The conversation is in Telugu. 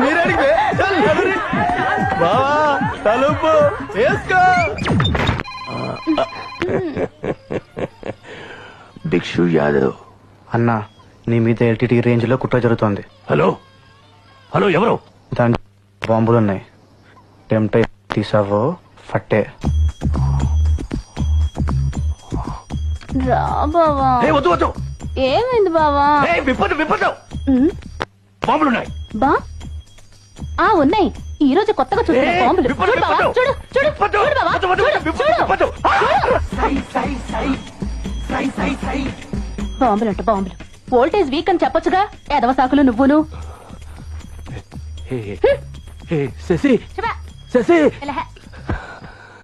మీరడిగే బావా తలుపు వేసుకో. భిక్షు యాదవ్ అన్నా, నీ మీద ఎల్టీటీ రేంజ్ లో కుట్ర జరుగుతోంది. హలో హలో, ఎవరు? దాని బాంబులున్నాయి. టెంప్ట్ తీసావో ఫట్టే. రా బావా. వద్దు వద్దు, ఏమైంది బావా? విప్పదు విప్పదు, బాంబులున్నాయి. బా ఉన్నాయి. ఈ రోజు కొత్తగా చూసిన బాంబులు. చూడు బావా, చూడు చూడు చూడు బావా, చూడు. బాంబులంట బాంబులు. వోల్టేజ్ వీక్ అని చెప్పొచ్చుగా. ఎదవ సాకులు నువ్వును. శశి శశి, ఇలా